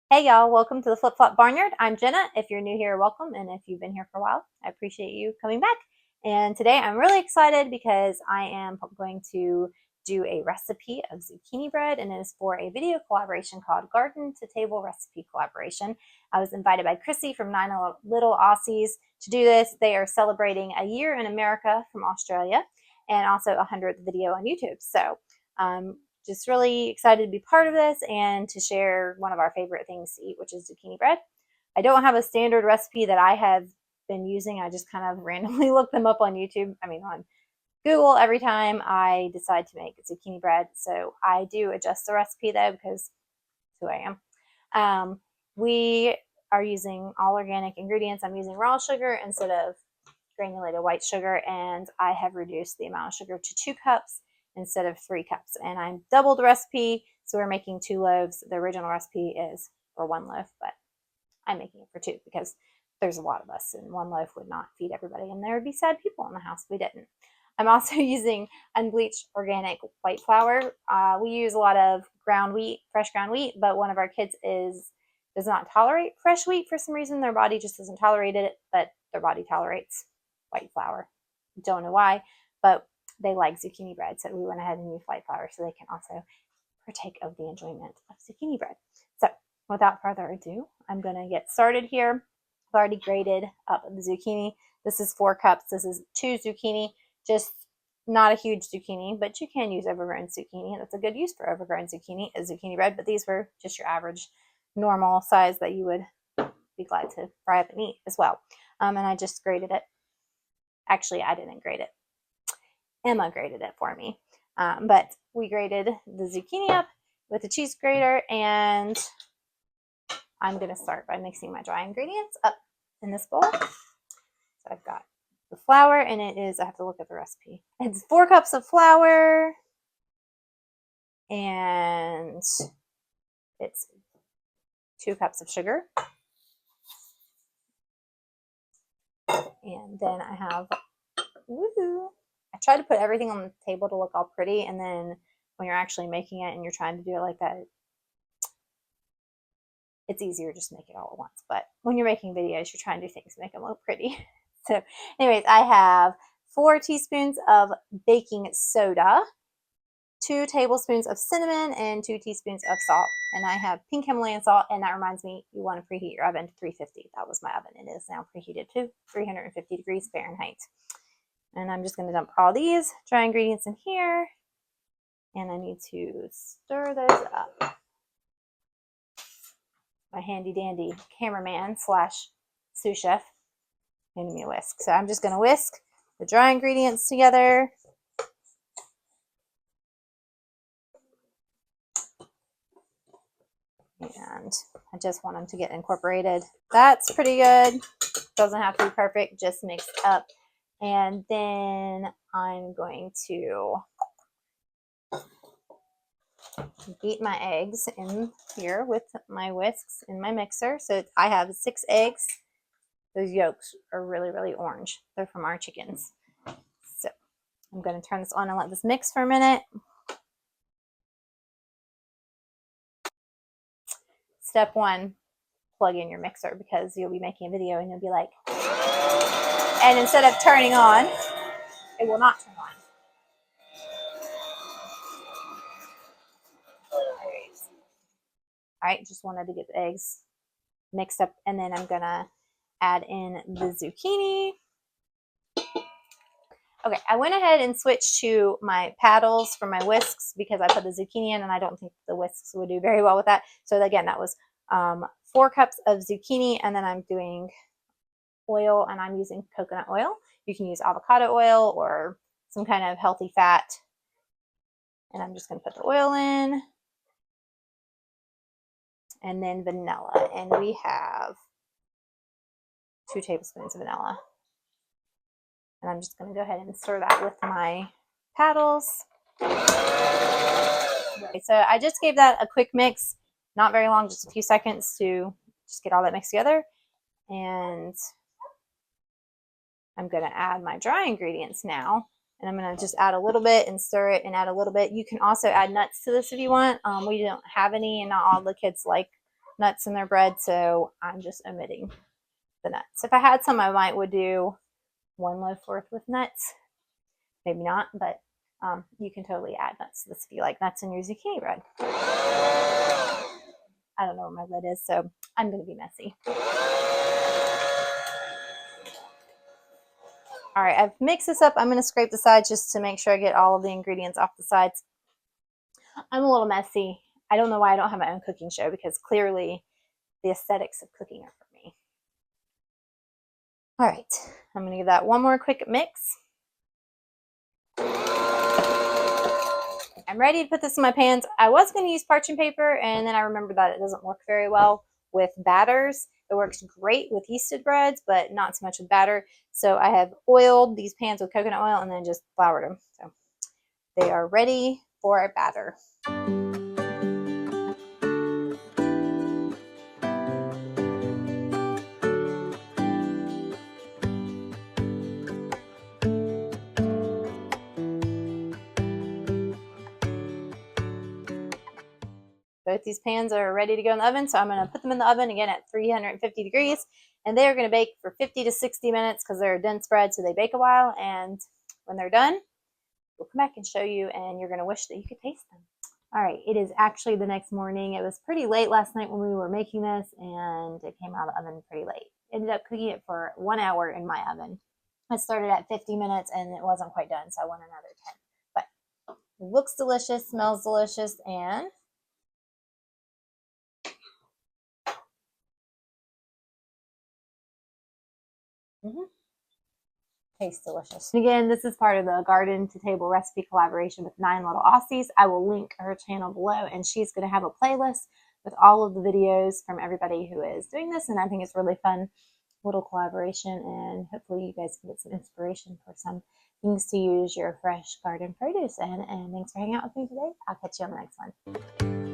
Hey y'all, welcome to the Flip Flop Barnyard. I'm Jenna. If you're new here, welcome. And if you've been here for a while, I appreciate you coming back. And today I'm really excited because I am going to do a recipe of zucchini bread, and it is for a video collaboration called Garden to Table Recipe Collaboration. I was invited by Chrissy from 9 Little Aussies to do this. They are celebrating a year in America from Australia and also a 100th video on YouTube. So just really excited to be part of this and to share one of our favorite things to eat, which is zucchini bread. I don't have a standard recipe that I have been using. I just kind of randomly look them up on YouTube, on Google every time I decide to make zucchini bread. So I do adjust the recipe though, because that's who I am. We are using all organic ingredients. I'm using raw sugar instead of granulated white sugar, and I have reduced the amount of sugar to 2 cups instead of 3 cups. And I doubled the recipe, so we're making 2 loaves. The original recipe is for 1 loaf, but I'm making it for 2 because there's a lot of us, and 1 loaf would not feed everybody, and there would be sad people in the house if we didn't. I'm also using unbleached organic white flour. We use a lot of ground wheat, fresh ground wheat, but one of our kids does not tolerate fresh wheat for some reason. Their body just doesn't tolerate it, but their body tolerates white flour. Don't know why, but they like zucchini bread, so we went ahead and used white flour so they can also partake of the enjoyment of zucchini bread. So without further ado, I'm going to get started here. I've already grated up the zucchini. This is 4 cups. This is 2 zucchini, just not a huge zucchini, but you can use overgrown zucchini. That's a good use for overgrown zucchini is zucchini bread, but these were just your average normal size that you would be glad to fry up and eat as well. And I just grated it. Actually, I didn't grate it. Emma grated it for me. But we grated the zucchini up with a cheese grater, and I'm going to start by mixing my dry ingredients up in this bowl. So I've got the flour, and it is, I have to look at the recipe. It's 4 cups of flour, and it's 2 cups of sugar. And then I have, I try to put everything on the table to look all pretty, and then when you're actually making it and you're trying to do it like that, it's easier just to make it all at once. But when you're making videos, you're trying to do things to make them look pretty. So anyways, I have 4 teaspoons of baking soda, 2 tablespoons of cinnamon, and 2 teaspoons of salt. And I have pink Himalayan salt, and that reminds me, you want to preheat your oven to 350. That was my oven. It is now preheated to 350 degrees Fahrenheit. And I'm just going to dump all these dry ingredients in here. And I need to stir those up. My handy dandy cameraman / sous chef handed me a whisk. So I'm just going to whisk the dry ingredients together. And I just want them to get incorporated. That's pretty good. Doesn't have to be perfect, just mixed up. And then I'm going to beat my eggs in here with my whisks in my mixer. So I have 6 eggs. Those yolks are really, really orange. They're from our chickens. So I'm going to turn this on and let this mix for a minute. Step 1, plug in your mixer, because you'll be making a video and you'll be like, and instead of turning on, it will not turn on. All right, just wanted to get the eggs mixed up, and then I'm gonna add in the zucchini. Okay, I went ahead and switched to my paddles for my whisks because I put the zucchini in, and I don't think the whisks would do very well with that. So again, that was 4 cups of zucchini, and then I'm doing oil, and I'm using coconut oil. You can use avocado oil or some kind of healthy fat. And I'm just going to put the oil in. And then vanilla. And we have 2 tablespoons of vanilla. And I'm just going to go ahead and stir that with my paddles. Okay, so I just gave that a quick mix. Not very long, just a few seconds to just get all that mixed together. And I'm going to add my dry ingredients now. And I'm going to just add a little bit and stir it and add a little bit. You can also add nuts to this if you want. We don't have any, and not all the kids like nuts in their bread, so I'm just omitting the nuts. If I had some, I might would do 1 loaf worth with nuts. Maybe not, but you can totally add nuts to this if you like nuts in your zucchini bread. I don't know where my lid is, so I'm going to be messy. All right, I've mixed this up. I'm going to scrape the sides just to make sure I get all of the ingredients off the sides. I'm a little messy. I don't know why I don't have my own cooking show, because clearly the aesthetics of cooking are for me. All right, I'm going to give that one more quick mix. I'm ready to put this in my pans. I was going to use parchment paper, and then I remembered that it doesn't work very well with batters. It works great with yeasted breads, but not so much with batter. So I have oiled these pans with coconut oil and then just floured them. So they are ready for a batter. Both these pans are ready to go in the oven, so I'm going to put them in the oven again at 350 degrees, and they are going to bake for 50 to 60 minutes because they're a dense bread, so they bake a while. And when they're done, we'll come back and show you, and you're going to wish that you could taste them. All right, it is actually the next morning. It was pretty late last night when we were making this, and it came out of the oven pretty late. Ended up cooking it for 1 hour in my oven. I started at 50 minutes, and it wasn't quite done, so I went another 10. But it looks delicious, smells delicious, and tastes delicious. And again, this is part of the Garden to Table recipe collaboration with 9 Little Aussies. I will link her channel below, and she's going to have a playlist with all of the videos from everybody who is doing this, and I think it's really fun little collaboration, and hopefully you guys can get some inspiration for some things to use your fresh garden produce in. And thanks for hanging out with me today. I'll catch you on the next one.